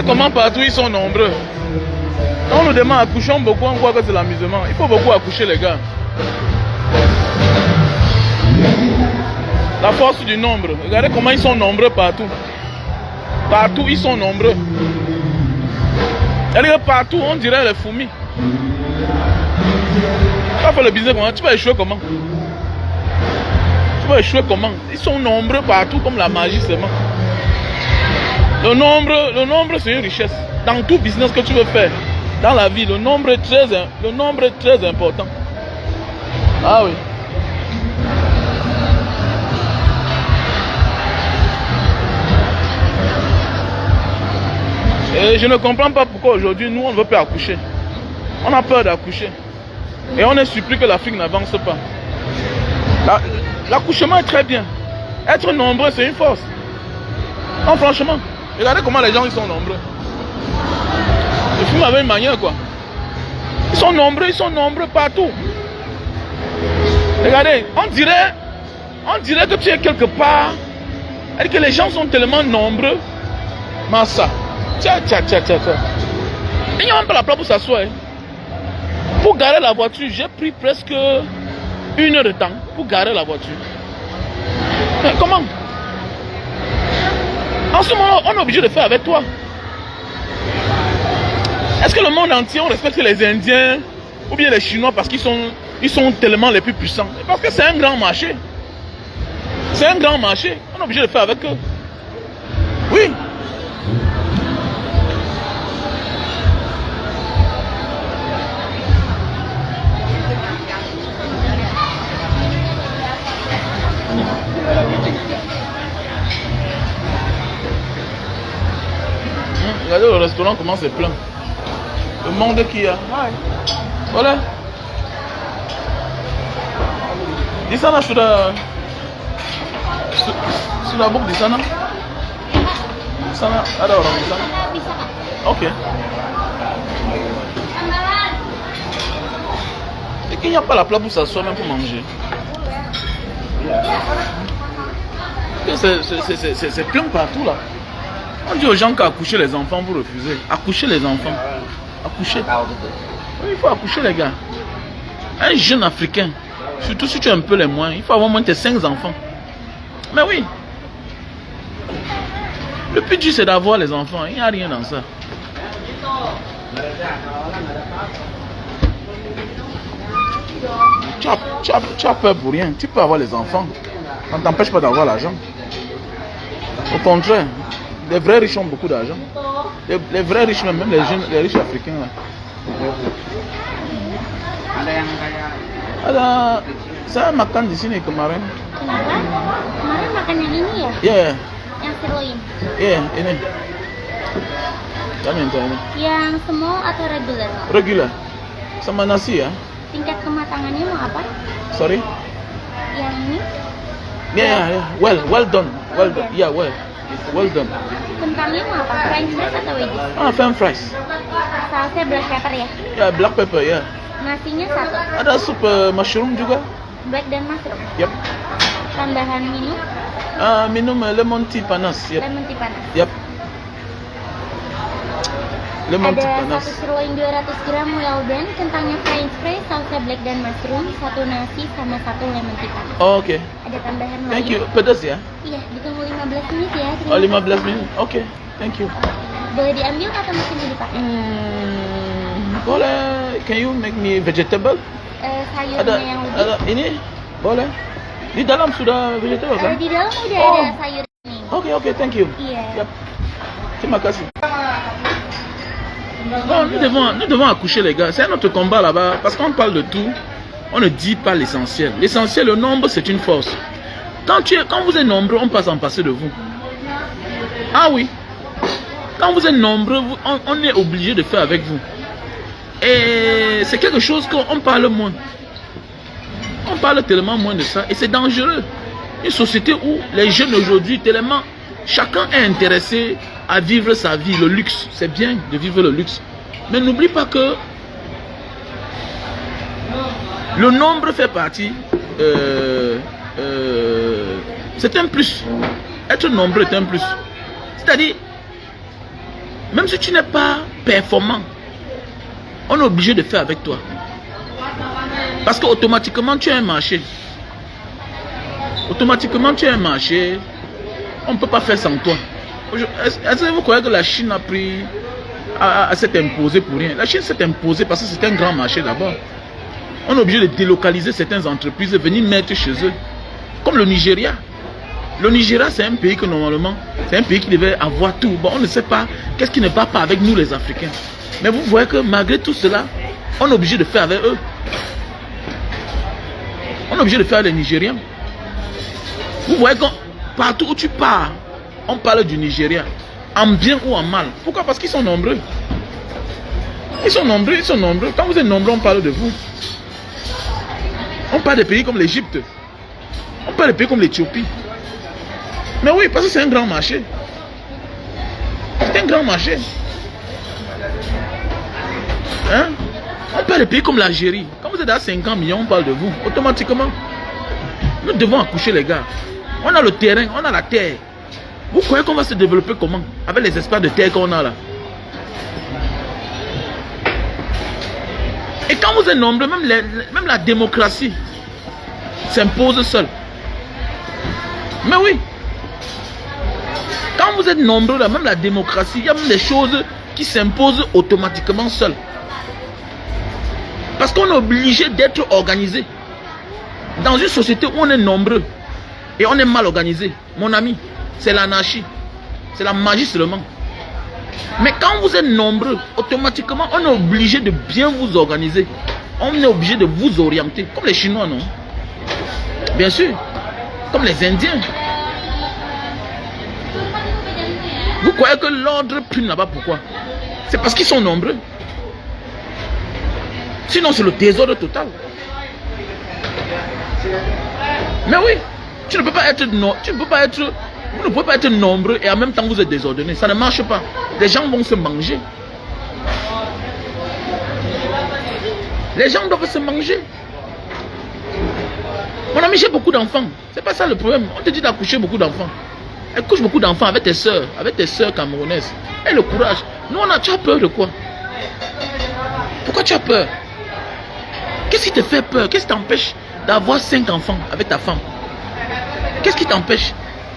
comment partout ils sont nombreux. On nous demande accouchons beaucoup, on croit que c'est l'amusement. Il faut beaucoup accoucher les gars. La force du nombre. Regardez comment ils sont nombreux partout. Partout ils sont nombreux. Et partout on dirait les fourmis. Tu vas faire le business comment? Tu vas échouer comment? Tu vas échouer comment? Ils sont nombreux partout comme la magie seulement. Le nombre c'est une richesse. Dans tout business que tu veux faire, dans la vie, le nombre est très important. Ah oui. Et je ne comprends pas pourquoi aujourd'hui nous on ne veut pas accoucher. On a peur d'accoucher. Et on est surpris que l'Afrique n'avance pas. L'accouchement est très bien. Être nombreux c'est une force. Non franchement, regardez comment les gens ils sont nombreux. Le film avait une manière quoi. Ils sont nombreux partout. Regardez, on dirait que tu es quelque part. Et que les gens sont tellement nombreux. Massa. Tiens. Il n'y a même pas la place pour s'asseoir. Pour garer la voiture, j'ai pris presque 1 heure de temps pour garer la voiture. Mais comment? En ce moment, on est obligé de faire avec toi. Est-ce que le monde entier, on respecte les Indiens ou bien les Chinois parce qu'ils sont tellement les plus puissants? Parce que c'est un grand marché. C'est un grand marché. On est obligé de faire avec eux. Oui. Regardez le restaurant comment c'est plein. Le monde qu'il y a. Voilà. Dis ça là sur la boucle, dis ça là. Ça là, alors dis ça. Ok. Et qu'il n'y a pas la place pour s'asseoir même pour manger. C'est plein partout là. On dit aux gens qu'accoucher les enfants, vous refusez. Accoucher les enfants. Accoucher. Oui, il faut accoucher les gars. Un jeune Africain, surtout si tu as un peu les moyens, il faut avoir moins de 5 enfants. Mais oui. Le plus dur c'est d'avoir les enfants. Il n'y a rien dans ça. Tu as peur pour rien. Tu peux avoir les enfants. Ça ne t'empêche pas d'avoir l'argent. Au contraire. Les vrais riches ont beaucoup d'argent. Les vrais riches, même les jeunes, les riches africains. Ada, saya makan di sini kemarin. Kenapa? Kemarin makan yang ini ya? Yeah. Yang sirloin? Yeah, ini. Kami minta ini. Yang small atau regular? Regular. Sama nasi ya? Tingkat kematangannya mau apa? Sorry? Yang ini? Yeah. Well done. Well done. Yeah, well done. Kentangnya mau apa? French fries atau wedges? Ah, french fries. Sausnya black pepper ya? Yeah, black pepper, yeah. Nasinya 1. Ada sup mushroom juga? Black dan mushroom? Yep. Tambahan minum? Minum lemon tea panas. Yep. Lemon tea panas? Yep. Lemon tea Ada panas. 1 sirloin 200 gram well done, kentangnya french fries, sausnya black dan mushroom, 1 nasi sama 1 lemon tea panas. Oh, okay. Ada tambahan lain? Thank you. Pedas ya? Iya, ditunggu 15 menit ya. Oh, 15 menit. Okay. Thank you. Boleh diambil atau masih mau dipakai? Boleh. Can you make me vegetable? Sayurnya yang lebih. Ini boleh. Di dalam sudah vegetable kan? Di dalam udah ada sayur ini. Okay, thank you. Iya. Yep. Terima kasih. Non, nous devons accoucher les gars. C'est notre combat là-bas. Parce qu'on parle de tout, on ne dit pas l'essentiel. L'essentiel, le nombre, c'est une force. Quand vous êtes nombreux, on passe en passer de vous. Ah oui. Quand vous êtes nombreux, on est obligé de faire avec vous. Et c'est quelque chose qu'on parle moins. On parle tellement moins de ça. Et c'est dangereux. Une société où les jeunes aujourd'hui, tellement, chacun est intéressé à vivre sa vie, le luxe. C'est bien de vivre le luxe. Mais n'oublie pas que le nombre fait partie. C'est un plus. Être nombreux est un plus. C'est-à-dire, Même si tu n'es pas performant, on est obligé de faire avec toi. Parce qu'automatiquement, tu as un marché. Automatiquement, tu as un marché. On ne peut pas faire sans toi. Est-ce que vous croyez que la Chine a pris, s'est imposée pour rien? La Chine s'est imposée parce que c'est un grand marché d'abord. On est obligé de délocaliser certaines entreprises et venir mettre chez eux. Comme le Nigeria. Le Nigeria, c'est un pays que normalement, c'est un pays qui devait avoir tout. Bon, on ne sait pas qu'est-ce qui ne va pas avec nous les Africains. Mais vous voyez que malgré tout cela, on est obligé de faire avec eux. On est obligé de faire les Nigériens. Vous voyez que partout où tu pars, on parle du Nigeria. En bien ou en mal. Pourquoi? Parce qu'ils sont nombreux. Ils sont nombreux, ils sont nombreux. Quand vous êtes nombreux, on parle de vous. On parle des pays comme l'Égypte. On parle des pays comme l'Éthiopie. Mais oui, parce que c'est un grand marché. C'est un grand marché. Hein? On parle des pays comme l'Algérie. Quand vous êtes à 50 millions, on parle de vous. Automatiquement. Nous devons accoucher les gars. On a le terrain, on a la terre. Vous croyez qu'on va se développer comment? Avec les espaces de terre qu'on a là. Et quand vous êtes nombreux, même la démocratie s'impose seule. Mais oui. Quand vous êtes nombreux, là, même la démocratie, il y a même des choses qui s'imposent automatiquement seules. Parce qu'on est obligé d'être organisé. Dans une société où on est nombreux et on est mal organisé, mon ami, c'est l'anarchie. C'est la magie seulement. Mais quand vous êtes nombreux, automatiquement, on est obligé de bien vous organiser. On est obligé de vous orienter. Comme les Chinois, non? Bien sûr. Comme les Indiens. Vous croyez que l'ordre prime là-bas, pourquoi? C'est parce qu'ils sont nombreux. Sinon, c'est le désordre total. Mais oui, tu ne peux pas être, vous ne pouvez pas être nombreux et en même temps vous êtes désordonné. Ça ne marche pas. Les gens vont se manger. Les gens doivent se manger. Mon ami, j'ai beaucoup d'enfants. C'est pas ça le problème. On te dit d'accoucher beaucoup d'enfants. Elle couche beaucoup d'enfants avec tes soeurs camerounaises. Et le courage. Nous, tu as peur de quoi? Pourquoi tu as peur? Qu'est-ce qui te fait peur? Qu'est-ce qui t'empêche d'avoir 5 enfants avec ta femme? Qu'est-ce qui t'empêche?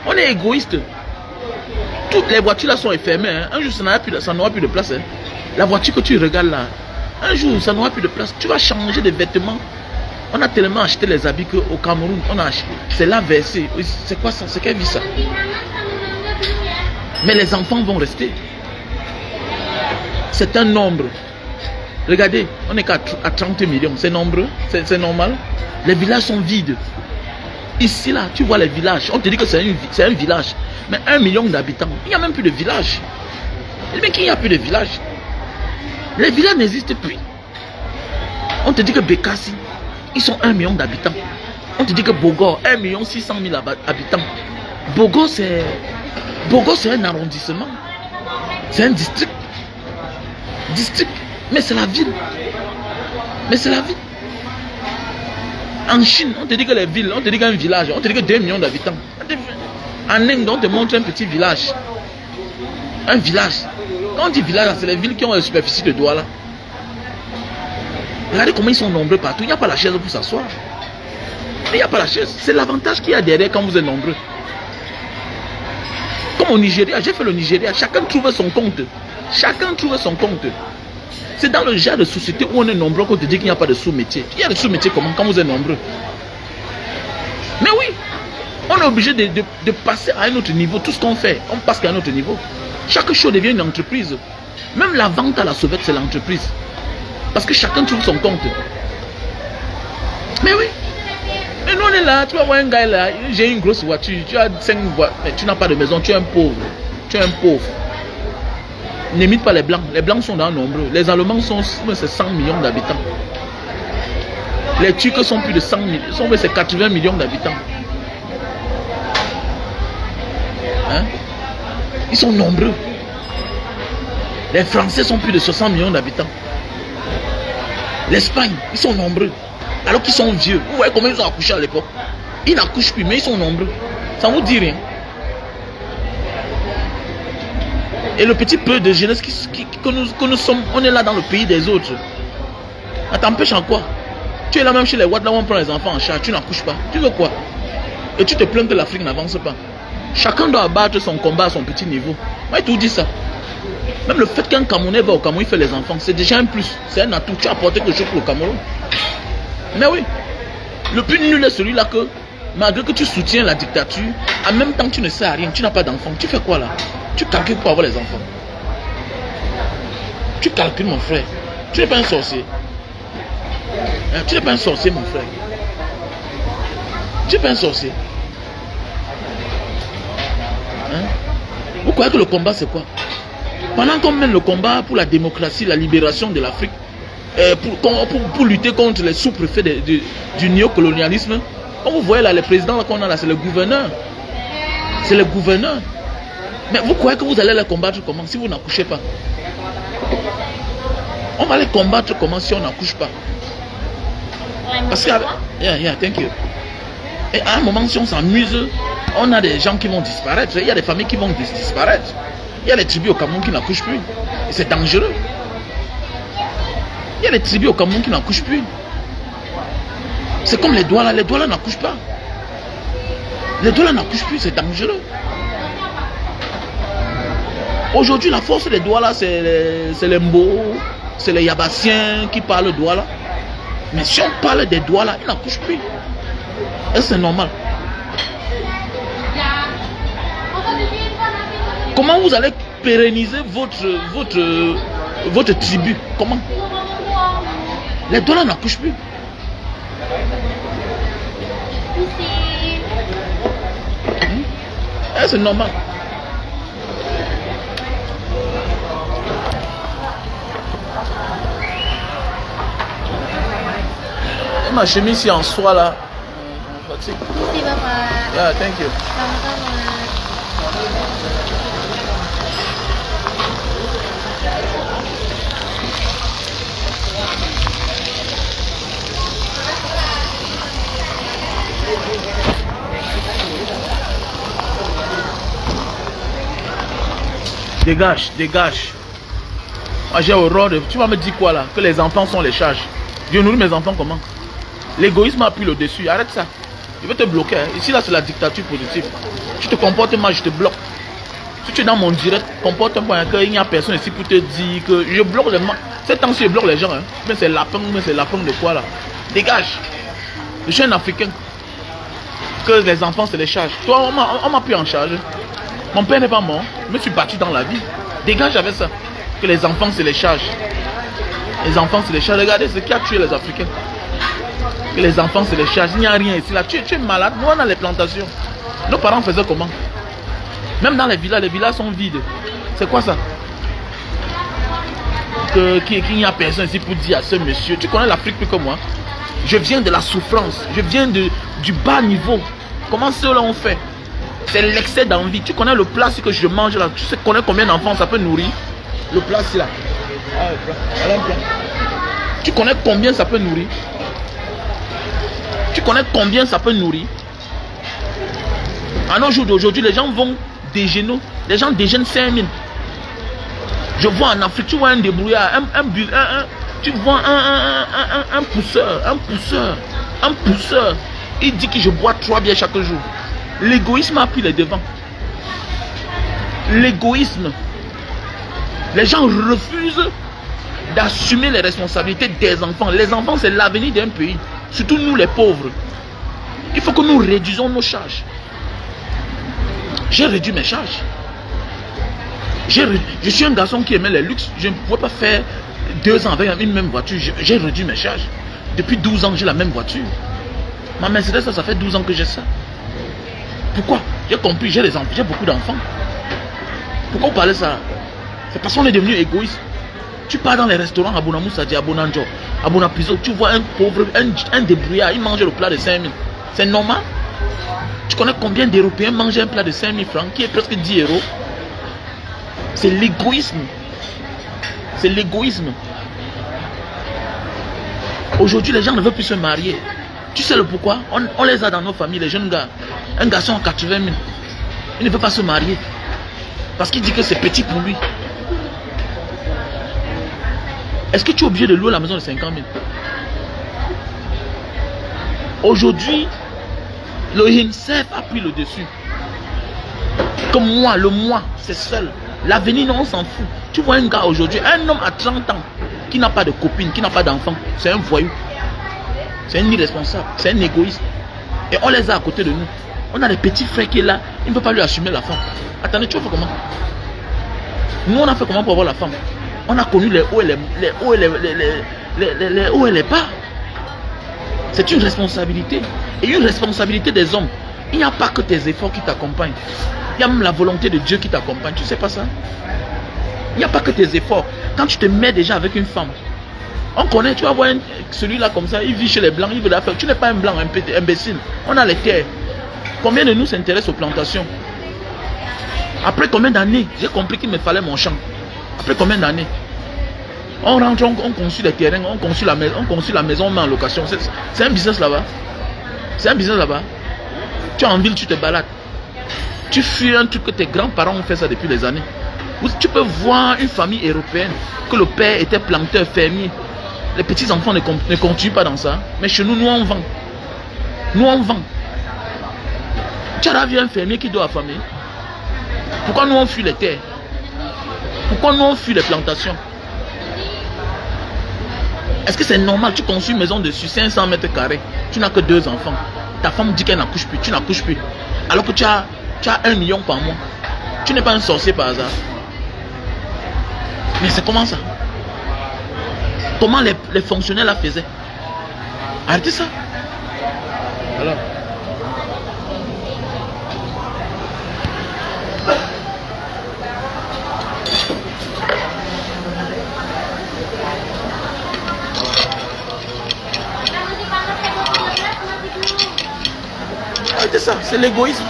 On est égoïste. Toutes les voitures là sont fermées. Hein. Un jour, ça n'aura plus de place. Hein. La voiture que tu regardes là, un jour, ça n'aura plus de place. Tu vas changer de vêtements. On a tellement acheté les habits qu'au Cameroun, on a acheté. C'est là versé. C'est quoi ça? C'est quelle vie ça? Mais les enfants vont rester. C'est un nombre. Regardez, on n'est qu'à 30 millions. C'est nombreux, c'est normal. Les villages sont vides. Ici, là, tu vois les villages. On te dit que c'est un village. Mais 1 million d'habitants. Il n'y a même plus de village. Mais qu'il n'y a plus de village. Les villages n'existent plus. On te dit que Bekassi, ils sont 1 million d'habitants. On te dit que Bogor, 1 600 000 habitants. Bogor, c'est un arrondissement. C'est un district. Mais c'est la ville. Mais c'est la ville. En Chine, on te dit que les villes, on te dit qu'un village, on te dit que 2 millions d'habitants. En Inde, on te montre un petit village. Un village. Quand on dit village, c'est les villes qui ont la superficie de Douala. Regardez comment ils sont nombreux partout. Il n'y a pas la chaise pour s'asseoir. Il n'y a pas la chaise. C'est l'avantage qu'il y a derrière quand vous êtes nombreux. Comme au Nigeria, j'ai fait le Nigeria. Chacun trouve son compte. Chacun trouve son compte. C'est dans le genre de société où on est nombreux qu'on te dit qu'il n'y a pas de sous-métier. Il y a des sous-métiers comment quand vous êtes nombreux? Mais oui, on est obligé de passer à un autre niveau. Tout ce qu'on fait, on passe à un autre niveau. Chaque chose devient une entreprise. Même la vente à la sauvette, c'est l'entreprise. Parce que chacun trouve son compte. Mais oui. Mais nous on est là, tu vas voir un gars là, j'ai une grosse voiture, tu as 5 voitures, mais tu n'as pas de maison, tu es un pauvre. Tu es un pauvre. N'imite pas les blancs. Les blancs sont dans le nombreux. Les Allemands sont 100 millions d'habitants. Les Turcs sont plus de 100 millions, c'est 80 millions d'habitants. Hein? Ils sont nombreux. Les Français sont plus de 60 millions d'habitants. L'Espagne, ils sont nombreux. Alors qu'ils sont vieux. Vous voyez comment ils ont accouché à l'époque. Ils n'accouchent plus, mais ils sont nombreux. Ça ne vous dit rien. Et le petit peu de jeunesse que nous sommes, on est là dans le pays des autres. Ça t'empêche en quoi? Tu es là même chez les Ouad, là où on prend les enfants en charge, tu n'accouches pas. Tu veux quoi? Et tu te plains que l'Afrique n'avance pas. Chacun doit abattre son combat à son petit niveau. Moi, je te dis ça. Même le fait qu'un Camerounais va au Cameroun, il fait les enfants, c'est déjà un plus. C'est un atout. Tu as apporté quelque chose pour le Cameroun. Mais oui, le plus nul est celui-là que, malgré que tu soutiens la dictature, en même temps tu ne sais à rien, tu n'as pas d'enfants. Tu fais quoi là? Tu calcules pour avoir les enfants. Tu calcules, mon frère. Tu n'es pas un sorcier. Tu n'es pas un sorcier, mon frère. Tu n'es pas un sorcier. Hein? Vous croyez que le combat c'est quoi? Pendant qu'on mène le combat pour la démocratie, la libération de l'Afrique, pour lutter contre les sous-préfets du néocolonialisme, comme vous voyez là, les présidents qu'on a là, c'est le gouverneur. C'est le gouverneur. Mais vous croyez que vous allez les combattre comment si vous n'accouchez pas? On va les combattre comment si on n'accouche pas? Parce que, thank you. Et à un moment, si on s'amuse, on a des gens qui vont disparaître. Il y a des familles qui vont disparaître. Il y a des tribus au Cameroun qui n'accouchent plus. Et c'est dangereux. Il y a des tribus au Cameroun qui n'accouchent plus. C'est comme les Douala. Les Douala n'accouchent pas. Les Douala n'accouchent plus, c'est dangereux. Aujourd'hui, la force des Douala, c'est les Mbo, c'est les Yabassiens qui parlent Douala. Mais si on parle des Douala, ils n'accouchent plus. Est-ce que c'est normal? Comment vous allez pérenniser votre tribu? Comment? Les Douala n'accouchent plus. C'est normal. Et ma chemise ici en soie là. Fatigue. Merci Bapak. Yeah, thank you. Sama-sama. Dégage, dégage. Moi j'ai horreur de... Tu vas me dire quoi là? Que les enfants sont les charges. Je nourris mes enfants comment? L'égoïsme a pris le dessus. Arrête ça. Je vais te bloquer. Hein. Ici là c'est la dictature positive. Tu te comportes mal, je te bloque. Si tu es dans mon direct, comporte-toi qu'il n'y a personne ici pour te dire que je bloque les gens. Ces temps-ci je bloque les gens. Hein. Mais c'est lapin de quoi là? Dégage. Je suis un Africain. Que les enfants c'est les charges. Toi on m'a pris en charge. Mon père n'est pas mort, je me suis battu dans la vie. Dégage avec ça. Que les enfants c'est les charges. Les enfants c'est les charges. Regardez ce qui a tué les Africains. Que les enfants c'est les charges. Il n'y a rien ici là. Tu es malade. Nous on a les plantations. Nos parents faisaient comment? Même dans les villas sont vides. C'est quoi ça? Qu'il n'y a personne ici pour dire à ce monsieur. Tu connais l'Afrique plus que moi. Je viens de la souffrance. Je viens du bas niveau. Comment ceux-là ont fait? C'est l'excès d'envie. Tu connais le plat que je mange là. Tu sais connais combien d'enfants ça peut nourrir? Le plat là. Tu connais combien ça peut nourrir? Tu connais combien ça peut nourrir? À nos jours d'aujourd'hui, les gens vont déjeuner. Les gens déjeunent 5 000. Je vois en Afrique, tu vois un débrouillard, tu vois un pousseur. Il dit que je bois 3 bières chaque jour. L'égoïsme a pris les devants. L'égoïsme. Les gens refusent d'assumer les responsabilités des enfants. Les enfants, c'est l'avenir d'un pays. Surtout nous, les pauvres. Il faut que nous réduisons nos charges. J'ai réduit mes charges. Je suis un garçon qui aimait les luxes. Je ne pouvais pas faire 2 ans avec une même voiture. J'ai réduit mes charges. Depuis 12 ans, j'ai la même voiture. Ma Mercedes, ça fait 12 ans que j'ai ça. Pourquoi? J'ai compris, j'ai beaucoup d'enfants. Pourquoi vous parlez ça? C'est parce qu'on est devenu égoïste. Tu pars dans les restaurants à Bonamoussadi, à Bonanjo, à Bonapiso, tu vois un pauvre, un débrouillard, il mange le plat de 5 000. C'est normal? Tu connais combien d'Européens mangent un plat de 5 000 francs qui est presque 10 €? C'est l'égoïsme. C'est l'égoïsme. Aujourd'hui, les gens ne veulent plus se marier. Tu sais le pourquoi? On les a dans nos familles, les jeunes gars. Un garçon à 80 000. Il ne veut pas se marier. Parce qu'il dit que c'est petit pour lui. Est-ce que tu es obligé de louer la maison de 50 000? Aujourd'hui, le himself a pris le dessus. Comme moi, le moi, c'est seul. L'avenir, non, on s'en fout. Tu vois un gars aujourd'hui, un homme à 30 ans, qui n'a pas de copine, qui n'a pas d'enfant, c'est un voyou. C'est un irresponsable, c'est un égoïste. Et on les a à côté de nous. On a des petits frères qui est là, il ne veut pas lui assumer la femme. Attendez, tu vas faire comment? Nous, on a fait comment pour avoir la femme? On a connu les hauts et les hauts et les bas. C'est une responsabilité. Et une responsabilité des hommes. Il n'y a pas que tes efforts qui t'accompagnent. Il y a même la volonté de Dieu qui t'accompagne. Tu ne sais pas ça? Il n'y a pas que tes efforts. Quand tu te mets déjà avec une femme, on connaît, tu vas voir celui-là comme ça, il vit chez les blancs, il veut la faire. Tu n'es pas un blanc, un imbécile. On a les terres. Combien de nous s'intéressent aux plantations? Après combien d'années, j'ai compris qu'il me fallait mon champ. Après combien d'années? On rentre, on construit les terrains, on construit la maison, on met en location. C'est un business là-bas. C'est un business là-bas. Tu es en ville, tu te balades. Tu fuis un truc que tes grands-parents ont fait ça depuis des années. Tu peux voir une famille européenne, que le père était planteur, fermier. Les petits-enfants ne continuent pas dans ça. Mais chez nous, nous on vend. Nous on vend. Tu as vu un fermier qui doit affamer? Pourquoi nous on fuit les terres? Pourquoi nous on fuit les plantations? Est-ce que c'est normal? Tu construis une maison dessus 500 mètres carrés. Tu n'as que 2 enfants. Ta femme dit qu'elle n'accouche plus. Tu n'accouches plus. Alors que tu as 1 million par mois. Tu n'es pas un sorcier par hasard. Mais c'est comment ça? Comment les fonctionnaires la faisaient? Arrêtez ça. Alors. Arrêtez ça, c'est l'égoïsme.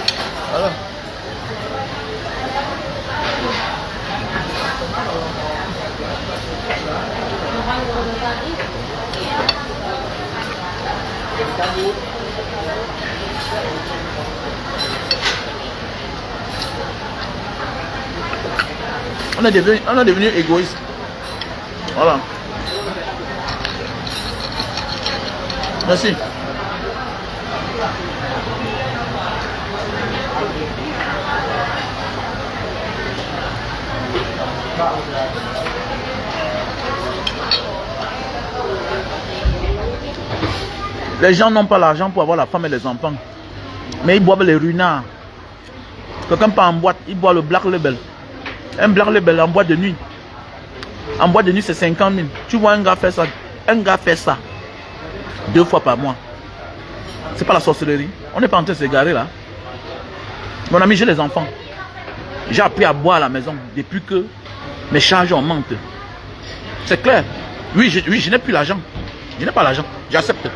Voilà. On est devenu égoïste. Voilà. Merci. Les gens n'ont pas l'argent pour avoir la femme et les enfants. Mais ils boivent les runards. Quelqu'un part en boîte, il boit le Black Label. Un Black Label en boîte de nuit. En boîte de nuit, c'est 50 000. Tu vois un gars faire ça. Un gars fait ça 2 fois par mois. C'est pas la sorcellerie. On n'est pas en train de s'égarer là. Mon ami, j'ai les enfants. J'ai appris à boire à la maison depuis que mes charges augmentent. C'est clair. Oui, je n'ai plus l'argent. Je n'ai pas l'argent. J'accepte.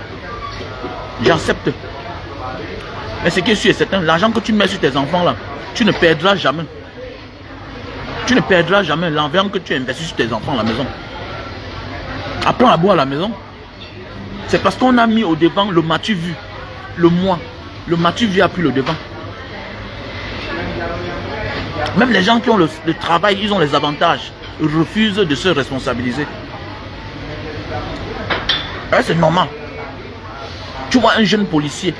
J'accepte. Mais ce qui est sûr et certain, l'argent que tu mets sur tes enfants là, tu ne perdras jamais. Tu ne perdras jamais l'argent que tu investis sur tes enfants à la maison. Apprends à boire à la maison. C'est parce qu'on a mis au devant le m'as-tu vu, le moi. Le m'as-tu vu a pris le devant. Même les gens qui ont le travail, ils ont les avantages. Ils refusent de se responsabiliser. C'est normal. Tu vois un jeune policier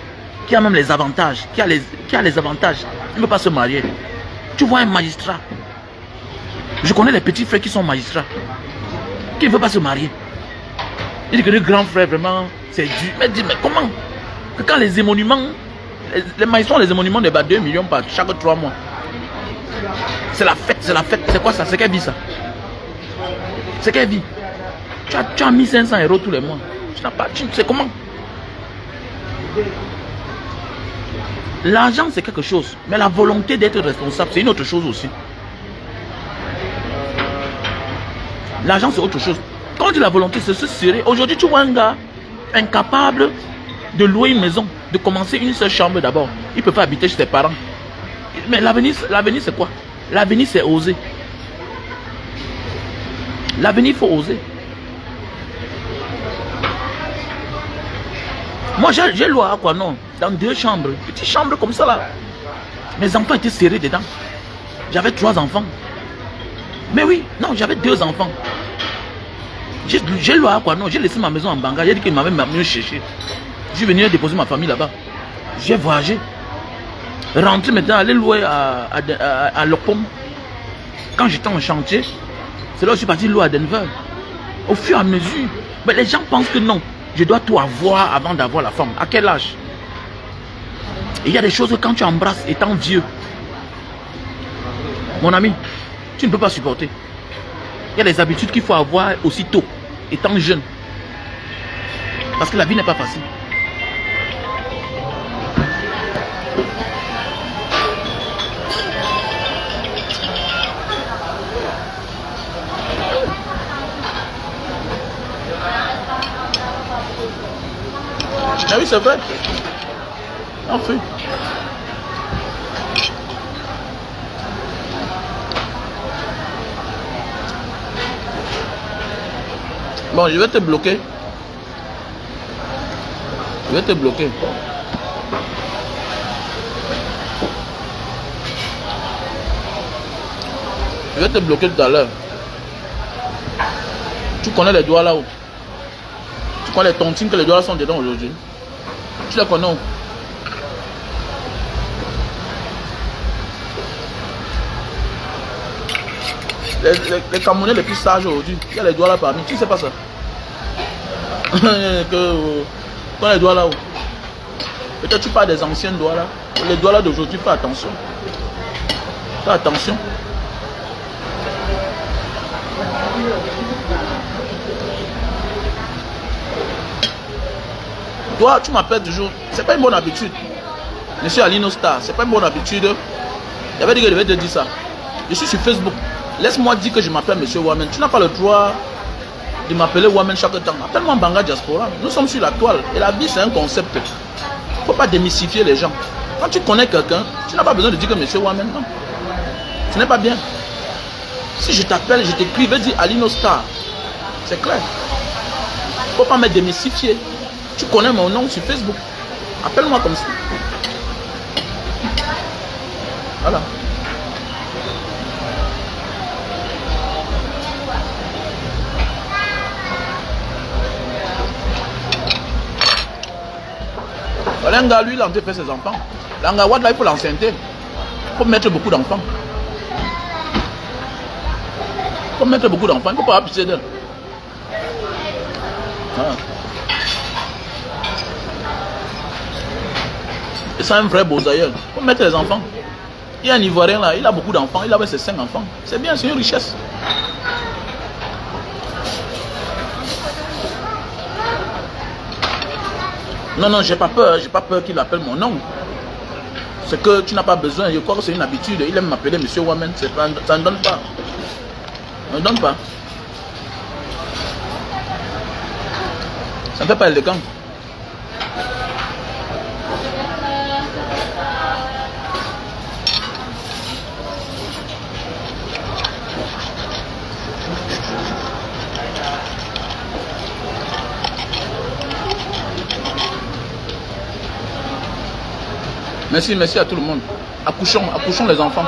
qui a même les avantages, qui a les avantages, il ne veut pas se marier. Tu vois un magistrat. Je connais les petits frères qui sont magistrats, qui ne veulent pas se marier. Il dit que le grand frère, vraiment, c'est dur. Mais dis, mais comment? Que quand les émonuments, les magistrats ont les émonuments de 2 millions par chaque 3 mois. C'est la fête, c'est la fête. C'est quoi ça? C'est quelle vie ça? C'est quelle vie? Tu as 1500 € tous les mois. Tu n'as pas, c'est comment? L'argent c'est quelque chose, mais la volonté d'être responsable c'est une autre chose aussi. L'argent c'est autre chose. Quand on dit la volonté, c'est se serrer. Aujourd'hui tu vois un gars incapable de louer une maison, de commencer une seule chambre d'abord. Il ne peut pas habiter chez ses parents. Mais l'avenir c'est quoi? L'avenir c'est oser. L'avenir il faut oser. Moi j'ai loué à quoi non? Dans 2 chambres, petite chambre comme ça là. Mes enfants étaient serrés dedans. J'avais 3 enfants. Mais oui, non, j'avais 2 enfants. J'ai loué à quoi? Non, j'ai laissé ma maison en Banga. J'ai dit qu'il m'avait mieux cherché. Je suis venu déposer ma famille là-bas. J'ai voyagé. Rentré maintenant, aller louer à Lopom. Quand j'étais en chantier, c'est là que je suis parti louer à Denver. Au fur et à mesure. Mais les gens pensent que non, je dois tout avoir avant d'avoir la femme. À quel âge? Et il y a des choses que quand tu embrasses étant vieux, mon ami, tu ne peux pas supporter. Il y a des habitudes qu'il faut avoir aussitôt, étant jeune. Parce que la vie n'est pas facile. Ah oui, c'est vrai. En fait. Bon, je vais te bloquer. Je vais te bloquer. Je vais te bloquer tout à l'heure. Tu connais les doigts là-haut. Tu connais les tontines que les doigts là sont dedans aujourd'hui. Tu les connais où? Les Camerounais les plus sages aujourd'hui, il y a les doigts là parmi. Tu sais pas ça? Quand les doigts là-haut. Peut-être tu parles des anciens doigts là. Les doigts là d'aujourd'hui, fais attention. Fais attention. Toi, tu m'appelles toujours. C'est pas une bonne habitude. Monsieur Alino Star, c'est pas une bonne habitude. J'avais dit que je devais te dire ça. Je suis sur Facebook. Laisse-moi dire que je m'appelle Monsieur Wamen. Tu n'as pas le droit de m'appeler Wamen chaque temps. Appelle-moi Banga Diaspora. Nous sommes sur la toile. Et la vie, c'est un concept. Il ne faut pas démystifier les gens. Quand tu connais quelqu'un, tu n'as pas besoin de dire que Monsieur Wamen. Non. Ce n'est pas bien. Si je t'appelle, je t'écris, je vais dire Alino Star. C'est clair. Il ne faut pas me démystifier. Tu connais mon nom sur Facebook. Appelle-moi comme ça. Voilà. L'Anga, lui, il a fait ses enfants. L'Anga, là, il faut l'enceinte. Il faut mettre beaucoup d'enfants. Il faut mettre beaucoup d'enfants. Il ne faut pas avoir pitié d'eux. Voilà. Et c'est un vrai beau-aïeul. Il faut mettre les enfants. Il y a un Ivoirien là, il a beaucoup d'enfants. Il avait ses 5 enfants. C'est bien, c'est une richesse. Non, non, j'ai pas peur qu'il appelle mon nom. C'est que tu n'as pas besoin, je crois que c'est une habitude. Il aime m'appeler Monsieur Wamen, ça ne donne pas. Ça ne donne pas. Ça ne fait pas élégant. Merci, merci à tout le monde. Accouchons les enfants.